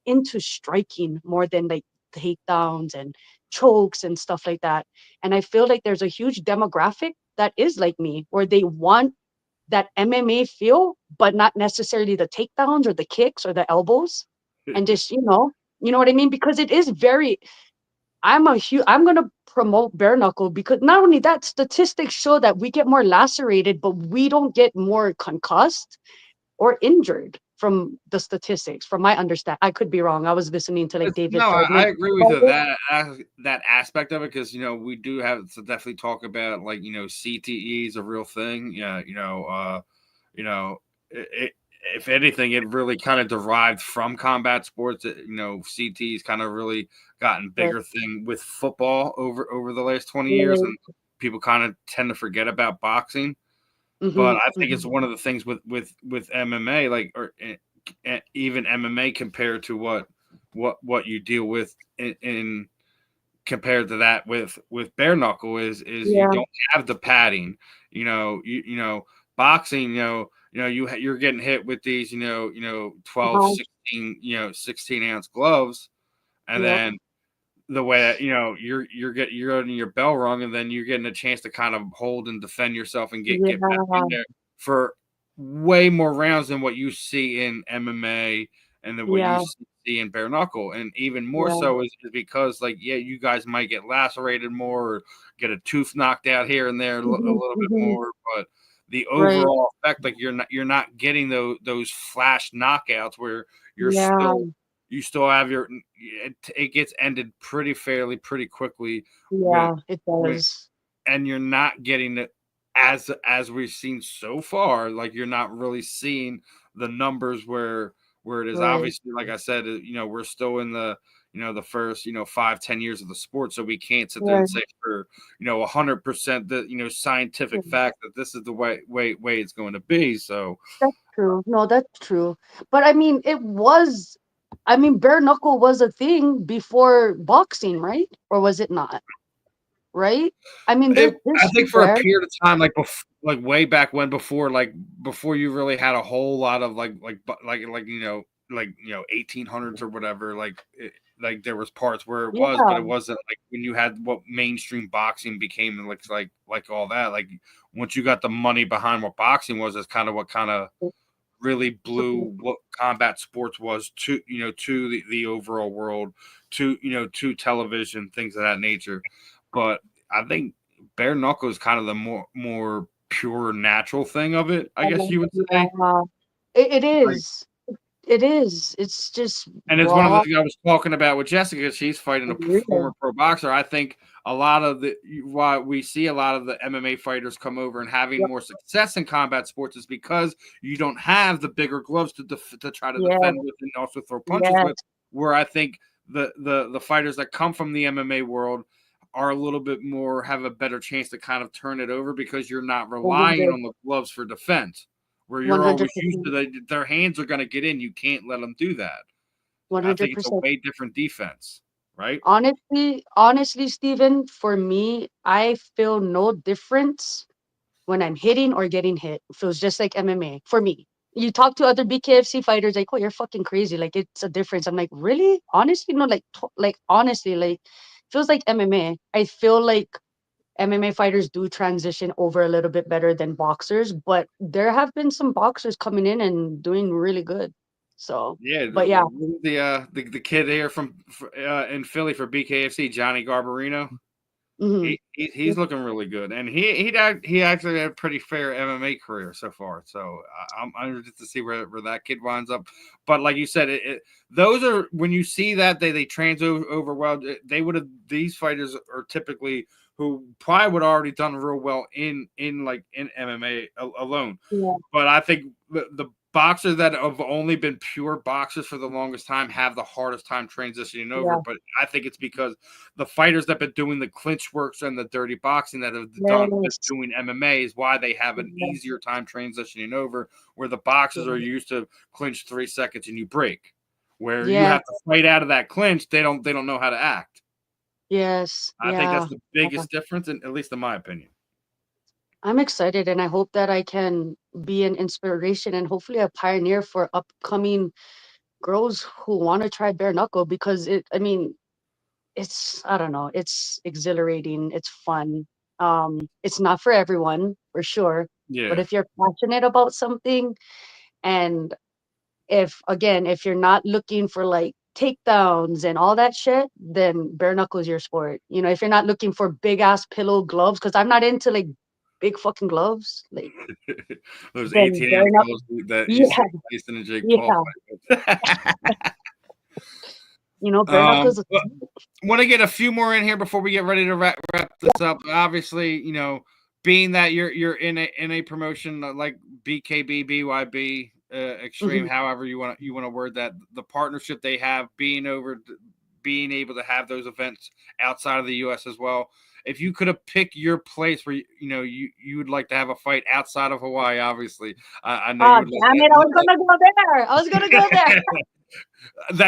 Speaker 2: into striking more than like takedowns and chokes and stuff like that. And I feel like there's a huge demographic that is like me, where they want that MMA feel, but not necessarily the takedowns or the kicks or the elbows. And just, you know what I mean? Because it is very, I'm going to promote bare knuckle because not only that, statistics show that we get more lacerated, but we don't get more concussed or injured from the statistics, from my understand. I could be wrong. I was listening to like David
Speaker 1: no, I
Speaker 2: Feldman.
Speaker 1: agree with you that aspect of it because we do have to definitely talk about like CTE is a real thing. Yeah, you know it, if anything, it really kind of derived from combat sports. CTE's kind of really gotten
Speaker 2: Right.
Speaker 1: bigger thing with football over the last 20 years,
Speaker 2: Right.
Speaker 1: and people kind of tend to forget about boxing.
Speaker 2: Mm-hmm,
Speaker 1: But I think it's
Speaker 2: mm-hmm.
Speaker 1: one of the things with MMA, like even MMA compared to what you deal with in compared to that with bare knuckle is you
Speaker 2: Yeah,
Speaker 1: don't have the padding. Boxing. You're getting hit with these 12,
Speaker 2: uh-huh.
Speaker 1: 16 16-ounce gloves, and
Speaker 2: Yep.
Speaker 1: then the way that you're getting your bell rung, and then you're getting a chance to kind of hold and defend yourself and get back in
Speaker 2: Yeah,
Speaker 1: there for way more rounds than what you see in MMA and then what you
Speaker 2: yeah,
Speaker 1: see in bare knuckle, and even more
Speaker 2: yeah.
Speaker 1: so is because like you guys might get lacerated more or get a tooth knocked out here and there a
Speaker 2: Mm-hmm,
Speaker 1: little bit
Speaker 2: mm-hmm.
Speaker 1: more, but the
Speaker 2: Right.
Speaker 1: overall effect, like you're not getting those flash knockouts where you're
Speaker 2: Yeah,
Speaker 1: you still have it gets ended pretty quickly with
Speaker 2: yeah, it
Speaker 1: with
Speaker 2: does.
Speaker 1: and you're not getting it as we've seen so far, like you're not really seeing the numbers where it is
Speaker 2: Right.
Speaker 1: obviously, like I said, we're still in the first 5-10 years of the sport, so we can't sit there and
Speaker 2: Right.
Speaker 1: say for 100% the scientific
Speaker 2: Mm.
Speaker 1: fact that this is the way it's going to be. So
Speaker 2: That's true. No, that's true. But I mean, bare knuckle was a thing before boxing, right? Or was it not? Right? I mean, there's
Speaker 1: I think
Speaker 2: history
Speaker 1: for a
Speaker 2: there.
Speaker 1: period of time, like way back when, before you really had a whole lot of like 1800s or whatever, like there was parts where it was, but
Speaker 2: Yeah.
Speaker 1: it wasn't like when you had what mainstream boxing became like all that. Like once you got the money behind what boxing was, that's kind of what kind of really
Speaker 2: So,
Speaker 1: blew what combat sports was to the overall world, to television, things of that nature. But I think bare knuckle is kind of the more pure natural thing of it, I guess you would say.
Speaker 2: Yeah, it
Speaker 1: Like,
Speaker 2: is. It is. It's just
Speaker 1: and it's one of the
Speaker 2: raw
Speaker 1: things I was talking about with Jessica. She's fighting
Speaker 2: and
Speaker 1: a former
Speaker 2: real.
Speaker 1: pro boxer. I think a lot of the why we see a lot of the MMA fighters come over and having
Speaker 2: Yep.
Speaker 1: more success in combat sports is because you don't have the bigger gloves to try to
Speaker 2: Yes,
Speaker 1: defend with and also throw punches with.
Speaker 2: yes,
Speaker 1: Where I think the fighters that come from the MMA world are a little bit more have a better chance to kind of turn it over because you're not relying
Speaker 2: 100,
Speaker 1: on the gloves for defense. Where you're always used
Speaker 2: 100%,
Speaker 1: to their hands are going to get in, you can't let them do that. I think it's a
Speaker 2: 100%.
Speaker 1: way different defense, right?
Speaker 2: Honestly, Steven, for me, I feel no difference when I'm hitting or getting hit. It feels just like MMA for me. You talk to other BKFC fighters, like, oh, you're fucking crazy. Like, it's a difference. I'm like, really? Honestly, no, like, like, honestly, like, feels like MMA. I feel like MMA fighters do transition over a little bit better than boxers, but there have been some boxers coming in and doing really good. So,
Speaker 1: Yeah,
Speaker 2: but yeah,
Speaker 1: the kid here from in Philly for BKFC, Johnny Garbarino.
Speaker 2: hmm
Speaker 1: He's looking really good, and he actually had a pretty fair MMA career so far. So I'm interested to see where that kid winds up. But like you said, those are when you see that they trans over well. They would have these fighters are typically who probably would already done real well in MMA alone.
Speaker 2: yeah,
Speaker 1: But I think the boxers that have only been pure boxers for the longest time have the hardest time transitioning over.
Speaker 2: yeah,
Speaker 1: But I think it's because the fighters that have been doing the clinch works and the dirty boxing that have been
Speaker 2: yes,
Speaker 1: doing MMA is why they have an
Speaker 2: yes,
Speaker 1: easier time transitioning over, where the boxers are
Speaker 2: yes,
Speaker 1: used to clinch 3 seconds and you break. Where you
Speaker 2: yes,
Speaker 1: have to fight out of that clinch, they don't know how to act.
Speaker 2: yes,
Speaker 1: I think that's
Speaker 2: yeah.
Speaker 1: the biggest difference, at least in my opinion.
Speaker 2: I'm excited and I hope that I can be an inspiration and hopefully a pioneer for upcoming girls who want to try bare knuckle because I mean, I don't know, it's exhilarating, it's fun. It's not for everyone, for sure. But
Speaker 1: Yeah.
Speaker 2: if you're passionate about something and if you're not looking for like takedowns and all that shit, then bare knuckle is your sport. You know, if you're not looking for big ass pillow gloves, because I'm not into like big fucking gloves, like
Speaker 1: Those
Speaker 2: then
Speaker 1: 18
Speaker 2: bare
Speaker 1: ounce
Speaker 2: knuckle.
Speaker 1: gloves that you
Speaker 2: Yeah,
Speaker 1: see Jason and Jake Paul
Speaker 2: yeah.
Speaker 1: fight with.
Speaker 2: You know, bare knuckles.
Speaker 1: Well, want to get a few more in here before we get ready to wrap this up. Obviously, being that you're in a promotion like BKB BYB Extreme,
Speaker 2: Mhm.
Speaker 1: however you want to word that, the partnership they have, being able to have those events outside of the U.S. as well. If you could have picked your place where you would like to have a fight outside of Hawaii, obviously, I know
Speaker 2: Oh,
Speaker 1: you would
Speaker 2: damn it! I was gonna go there. I was gonna go there.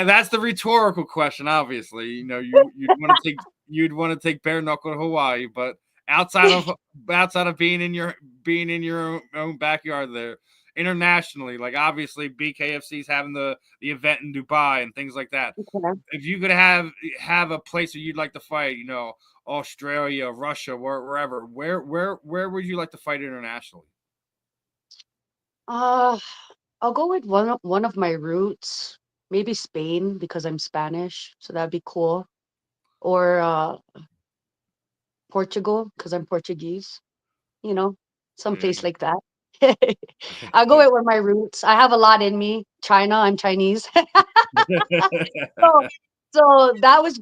Speaker 1: that's the rhetorical question. Obviously, you'd want to take bare knuckle to Hawaii, but outside of being in your own backyard there, internationally, like obviously BKFC's having the event in Dubai and things like that.
Speaker 2: Okay.
Speaker 1: If you could have a place where you'd like to fight, Australia, Russia, wherever, where would you like to fight internationally?
Speaker 2: Uh, I'll go with one of my roots. Maybe Spain because I'm Spanish, so that'd be cool. Or Portugal because I'm Portuguese. You know, some
Speaker 1: Yeah.
Speaker 2: place like that. I'll go with one of my roots. I have a lot in me. China, I'm Chinese. So, so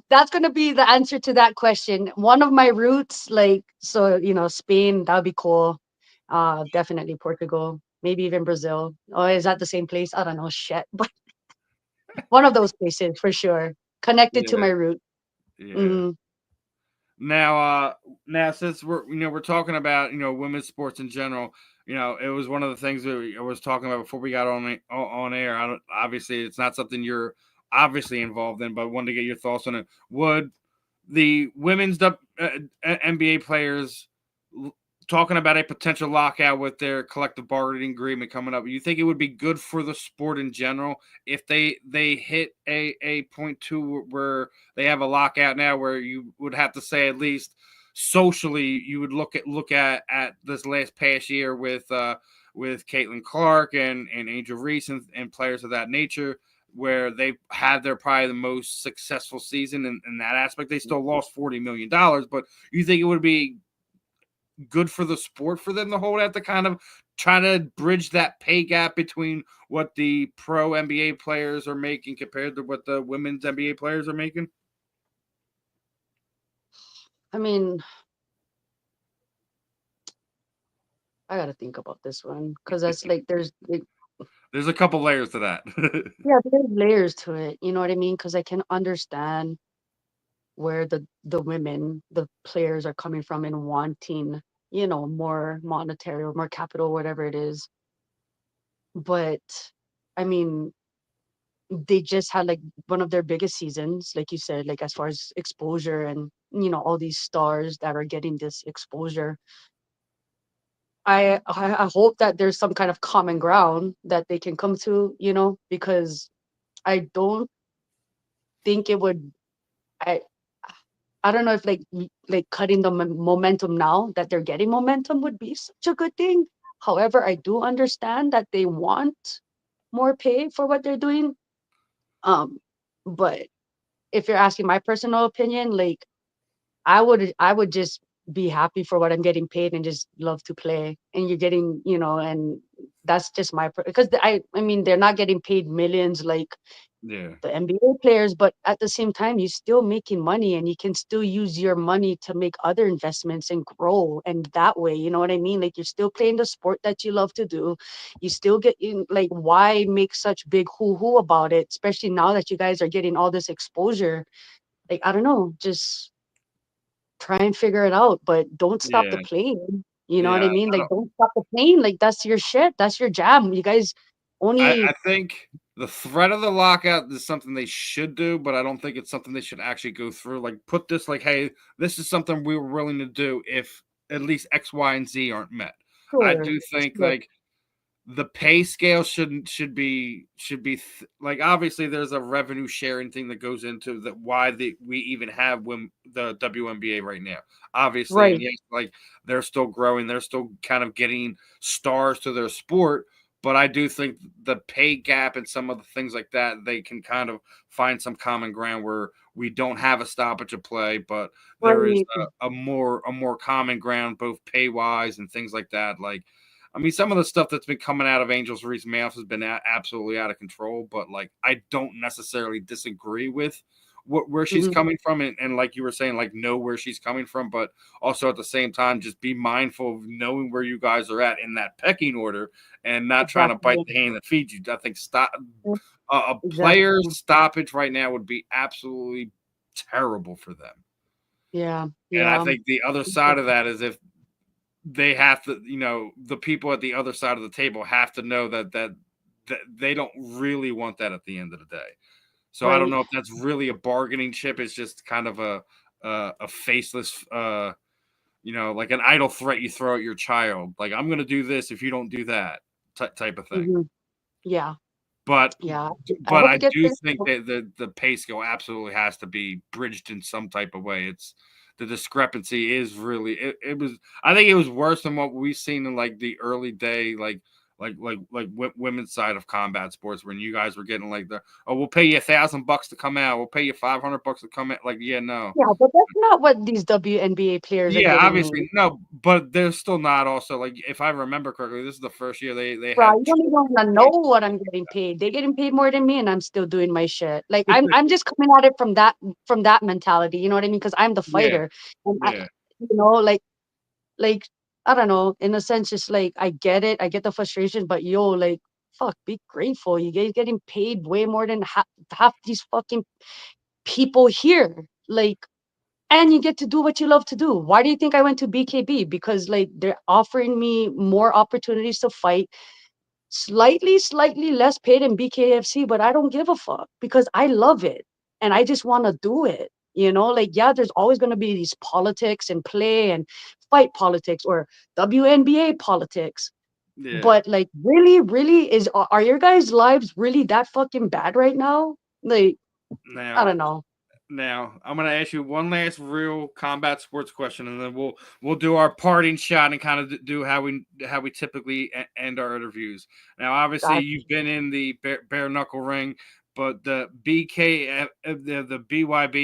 Speaker 2: that's gonna be the answer to that question. One of my roots, like Spain, that would be cool. Definitely Portugal, maybe even Brazil. Oh, is that the same place? I don't know, shit. But one of those places for sure. Connected to
Speaker 1: Yeah,
Speaker 2: my root.
Speaker 1: yeah.
Speaker 2: Hmm
Speaker 1: Now since we're talking about women's sports in general, it was one of the things that I was talking about before we got on air. I don't, obviously it's not something you're obviously involved in, but I wanted to get your thoughts on it. Would the women's NBA players talking about a potential lockout with their collective bargaining agreement coming up? You think it would be good for the sport in general if they hit a point two where they have a lockout now, where you would have to say at least socially you would look at this last past year with Caitlin Clark and Angel Reese and players of that nature, where they had their probably the most successful season in that aspect. They still lost $40 million, but you think it would be good for the sport for them to hold out to kind of try to bridge that pay gap between what the pro NBA players are making compared to what the women's NBA players are making?
Speaker 2: I mean, I gotta think about this one because that's like there's like,
Speaker 1: There's a couple layers to that.
Speaker 2: yeah, there's layers to it. You know what I mean? Because I can understand where the women, the players are coming from and wanting, more monetary or more capital, whatever it is. But I mean, they just had like one of their biggest seasons, like you said, like as far as exposure and all these stars that are getting this exposure. I hope that there's some kind of common ground that they can come to, because I don't think it would. I I don't know if like cutting the momentum now that they're getting momentum would be such a good thing. However, I do understand that they want more pay for what they're doing. Um, but if you're asking my personal opinion, like I would just be happy for what I'm getting paid and just love to play. And you're getting, and that's just because I mean they're not getting paid millions like
Speaker 1: Yeah.
Speaker 2: the NBA players, but at the same time, you're still making money and you can still use your money to make other investments and grow. And that way, you know what I mean? Like you're still playing the sport that you love to do. You still get in, like, why make such big hoo hoo about it? Especially now that you guys are getting all this exposure. Like, I don't know, just try and figure it out, but don't stop the
Speaker 1: Yeah.
Speaker 2: playing. You know what
Speaker 1: Yeah.
Speaker 2: I mean? Like, don't stop the playing. Like, that's your shit. That's your jam. You guys
Speaker 1: I
Speaker 2: only
Speaker 1: think the threat of the lockout is something they should do, but I don't think it's something they should actually go through. Like, put this like, hey, this is something we were willing to do if at least X, Y, and Z aren't met. I
Speaker 2: sure,
Speaker 1: do think
Speaker 2: sure,
Speaker 1: like the pay scale like obviously there's a revenue sharing thing that goes into that why we even have the WNBA right now. Obviously, and
Speaker 2: right,
Speaker 1: yes, like they're still growing, they're still kind of getting stars to their sport, but I do think the pay gap and some of the things like that they can kind of find some common ground where we don't have a stoppage of play, but there is
Speaker 2: right.
Speaker 1: a more common ground both pay wise and things like that. Like I mean, some of the stuff that's been coming out of Angels recent playoffs has been absolutely out of control. But like, I don't necessarily disagree with where she's
Speaker 2: Mhm.
Speaker 1: coming from, and like you were saying, like know where she's coming from, but also at the same time, just be mindful of knowing where you guys are at in that pecking order, and not trying to bite
Speaker 2: Exactly.
Speaker 1: the hand that feeds you. I think
Speaker 2: Yeah,
Speaker 1: a player
Speaker 2: exactly.
Speaker 1: stoppage right now would be absolutely terrible for them.
Speaker 2: Yeah,
Speaker 1: And I
Speaker 2: yeah.
Speaker 1: think the other side of that is if they have to, the people at the other side of the table have to know that they don't really want that at the end of the day. So I don't
Speaker 2: Right.
Speaker 1: know if that's really a bargaining chip. It's just kind of a faceless, like an idle threat you throw at your child. Like I'm going to do this if you don't do that type of thing.
Speaker 2: Mhm. Yeah,
Speaker 1: But
Speaker 2: yeah. I
Speaker 1: but
Speaker 2: hope
Speaker 1: I
Speaker 2: it gets
Speaker 1: do
Speaker 2: there.
Speaker 1: think that the pay scale absolutely has to be bridged in some type of way. It's the discrepancy is really it was I think it was worse than what we've seen in like the early day women's side of combat sports when you guys were getting like we'll pay you $1,000 to come out, we'll pay you $500 to come out, like yeah, no.
Speaker 2: Yeah, but that's not what these WNBA players are
Speaker 1: Yeah,
Speaker 2: getting.
Speaker 1: obviously no, but they're still not also like if I remember correctly, this is the first year they
Speaker 2: Bro,
Speaker 1: had
Speaker 2: you don't even wanna know what I'm getting paid. They're getting paid more than me, and I'm still doing my shit. Like, I'm just coming at it from that mentality, you know what I mean? Because 'Cause I'm the
Speaker 1: yeah,
Speaker 2: fighter, and
Speaker 1: yeah,
Speaker 2: like, I don't know, in a sense, just like, I get it, I get the frustration, but yo, like, fuck, be grateful. You guys getting paid way more than half these fucking people here. Like, and you get to do what you love to do. Why do you think I went to BKB? Because, like, they're offering me more opportunities to fight. Slightly less paid in BKFC, but I don't give a fuck because I love it and I just want to do it. Like, yeah, there's always going to be these politics and play and fight politics or WNBA politics.
Speaker 1: yeah.
Speaker 2: But like, really, really, are your guys' lives really that fucking bad right now? Like, I
Speaker 1: Now
Speaker 2: don't know.
Speaker 1: Now, I'm going to ask you one last real combat sports question, and then we'll do our parting shot and kind of do how we typically end our interviews. Now, obviously,
Speaker 2: God,
Speaker 1: you've been in the bare knuckle ring, but the BYB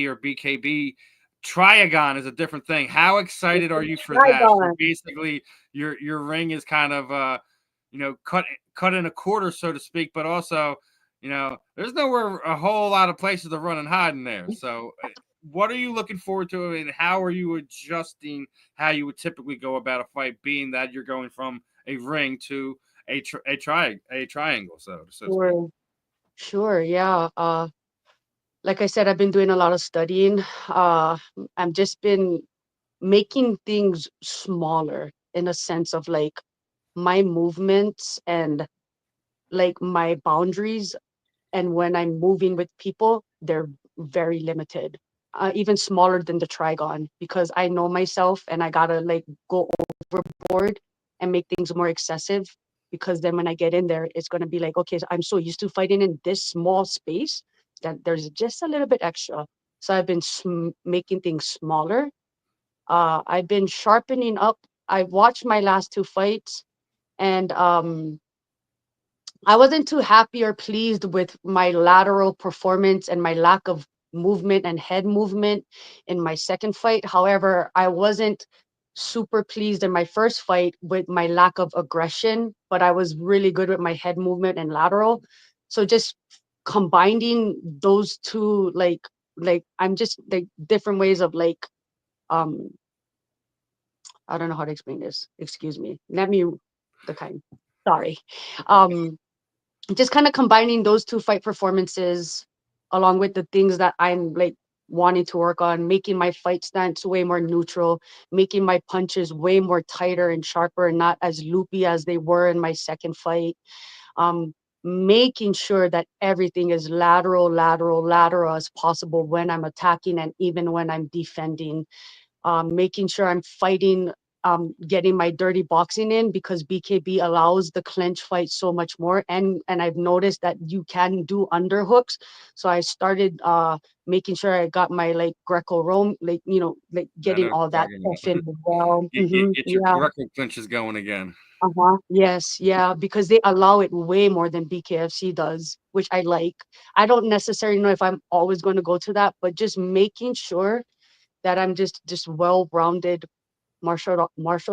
Speaker 1: or BKB Triagon is a different thing. How excited are you for that? So
Speaker 2: Trigon.
Speaker 1: basically, your ring is kind of cut in a quarter, so to speak, but also there's nowhere a whole lot of places to run and hide in there. So what are you looking forward to, and how are you adjusting how you would typically go about a fight, being that you're going from a ring to a triangle, so to speak?
Speaker 2: Sure. Sure. Yeah. Like I said, I've been doing a lot of studying. I've just been making things smaller in a sense of like my movements and like my boundaries. And when I'm moving with people, they're very limited, even smaller than the trigon, because I know myself and I gotta like go overboard and make things more excessive. Because then when I get in there, it's gonna be like, okay, so I'm so used to fighting in this small space that there's just a little bit extra. So I've been making things smaller. I've been sharpening up. I watched my last two fights, and I wasn't too happy or pleased with my lateral performance and my lack of movement and head movement in my second fight. However, I wasn't super pleased in my first fight with my lack of aggression, but I was really good with my head movement and lateral. So just combining those two, like I'm just like different ways of like um I don't know how to explain this. Excuse me. Let me the kind. Sorry. Um just kind of combining those two fight performances along with the things that I'm like wanting to work on, making my fight stance way more neutral, making my punches way more tighter and sharper and not as loopy as they were in my second fight. Um, Making sure that everything is lateral, lateral, lateral as possible when I'm attacking and even when I'm defending, making sure I'm fighting, getting my dirty boxing in because BKB allows the clinch fight so much more. And I've noticed that you can do underhooks. So I started making sure I got my like Greco-Rome, like, like
Speaker 1: I
Speaker 2: getting
Speaker 1: know
Speaker 2: all
Speaker 1: what
Speaker 2: that
Speaker 1: you're
Speaker 2: stuff
Speaker 1: talking
Speaker 2: in
Speaker 1: about.
Speaker 2: as well.
Speaker 1: Get your
Speaker 2: Yeah.
Speaker 1: Greco clinches going again.
Speaker 2: Uh-huh. Yes, yeah, because they allow it way more than BKFC does, which I like. I don't necessarily know if I'm always going to go to that, but just making sure that I'm just well-rounded martial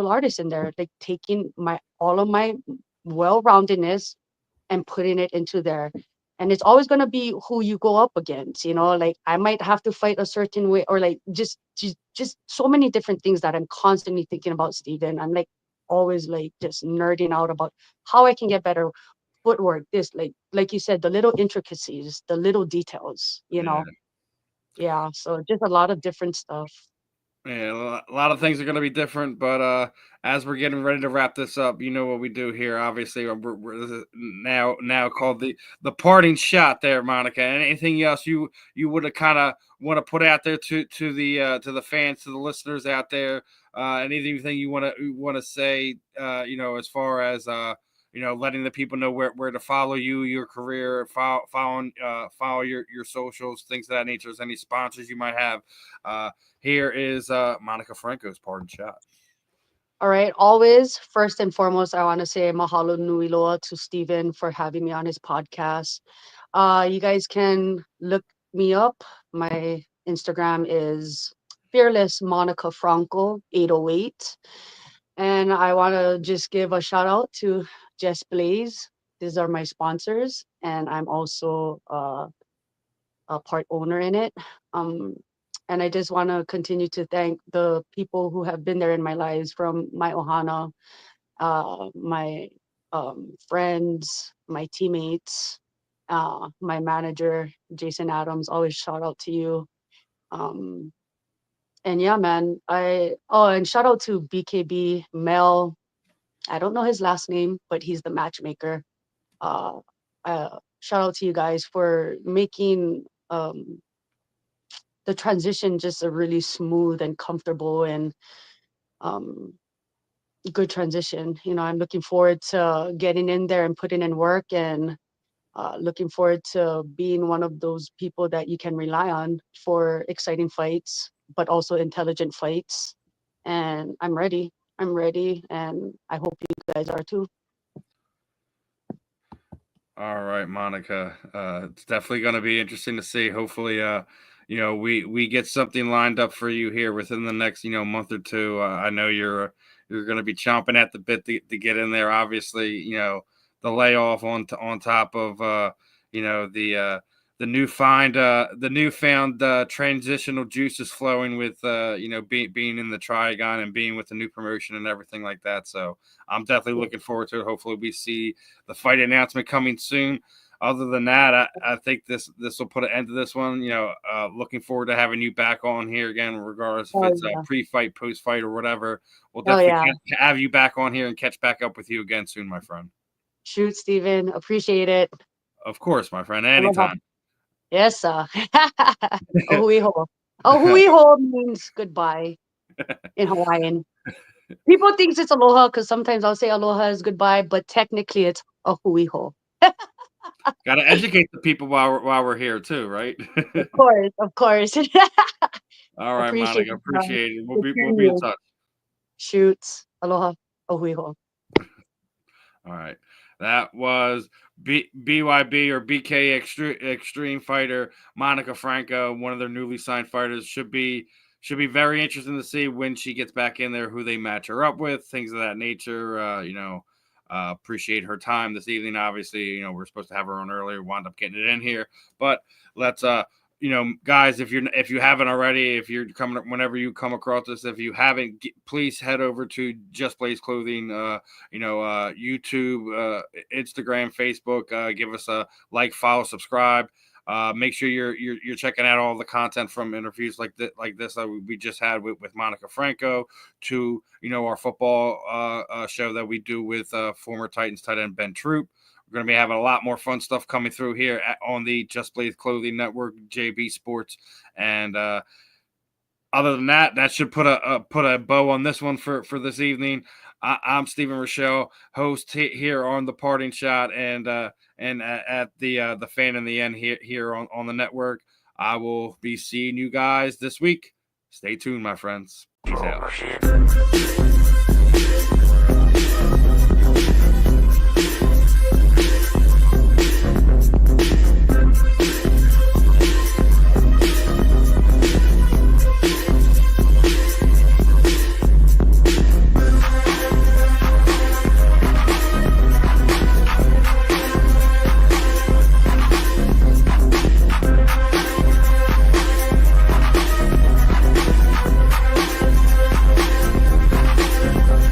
Speaker 2: artist in there, like taking my all of my well-roundedness and putting it into there. And it's always gonna be who you go up against, like I might have to fight a certain way or like just so many different things that I'm constantly thinking about, Steven. I'm like always like just nerding out about how I can get better footwork, this like you said, the little intricacies, the little details.
Speaker 1: Yeah.
Speaker 2: Yeah, so just a lot of different stuff.
Speaker 1: Yeah, a lot of things are going to be different, but as we're getting ready to wrap this up, you know what we do here. Obviously, this is now called the parting shot. There, Monica. Anything else you would have kind of want to put out there to the fans, to the listeners out there? Anything you want to say? As far as letting the people know where to follow you, your career, follow your socials, things of that nature. Is any sponsors you might have? Here is Monica Franco's pardon shot.
Speaker 2: All right. Always, first and foremost, I want to say mahalo nui loa to Steven for having me on his podcast. You guys can look me up. My Instagram is fearless Monica Franco 808. And I want to just give a shout out to Jess Blaze. These are my sponsors, and I'm also a part owner in it. Um, and I just want to continue to thank the people who have been there in my lives, from my ohana, my friends, my teammates, my manager, Jason Adams. Always shout out to you. Um, and yeah, man, and shout out to BKB Mel. I don't know his last name, but he's the matchmaker. Uh, Shout out to you guys for making the transition just a really smooth and comfortable and um, good transition. I'm looking forward to getting in there and putting in work, and looking forward to being one of those people that you can rely on for exciting fights, but also intelligent fights. And I'm ready. I'm ready, and I hope you guys are too.
Speaker 1: All right, Monica. It's definitely going to be interesting to see. Hopefully, we get something lined up for you here within the next, month or two. I know you're going to be chomping at the bit to get in there. Obviously, the layoff on top of, the newfound transitional juices flowing with, being in the Trigon and being with the new promotion and everything like that. So I'm definitely looking forward to it. Hopefully we see the fight announcement coming soon. Other than that, I think this will put an end to this one. Looking forward to having you back on here again, regardless if it's a pre-fight, post-fight, or whatever. We'll definitely have you back on here and catch back up with you again soon, my friend.
Speaker 2: Shoot, Steven. Appreciate it.
Speaker 1: Of course, my friend. Anytime.
Speaker 2: Yes, sir. Ohuiho. Ohuiho means goodbye in Hawaiian. People think it's aloha because sometimes I'll say aloha is goodbye, but technically it's ohuiho.
Speaker 1: Got to educate the people while we're here too, right?
Speaker 2: Of course.
Speaker 1: All right, Monica. Appreciate it. We'll be in touch.
Speaker 2: Shoots. Aloha. Ohuiho.
Speaker 1: All right. That was BYB or BK Extreme fighter Monica Franco, one of their newly signed fighters. Should be very interesting to see when she gets back in there, who they match her up with, things of that nature. Appreciate her time this evening. Obviously, we're supposed to have her on earlier, wound up getting it in here, but let's guys, if you haven't already, if you're coming, whenever you come across this, if you haven't, please head over to Just Blaze Clothing, YouTube, Instagram, Facebook. Give us a like, follow, subscribe. Make sure you're checking out all the content from interviews like this we just had with Monica Franco, to our football show that we do with former Titans tight end Ben Troop. We're going to be having a lot more fun stuff coming through here on the Just Blaze Clothing Network, JB Sports. And other than that should put a bow on this one for this evening. I'm Stephen Rochelle, host here on The Parting Shot and at the Fan in the End here on the network. I will be seeing you guys this week. Stay tuned, my friends. Peace out.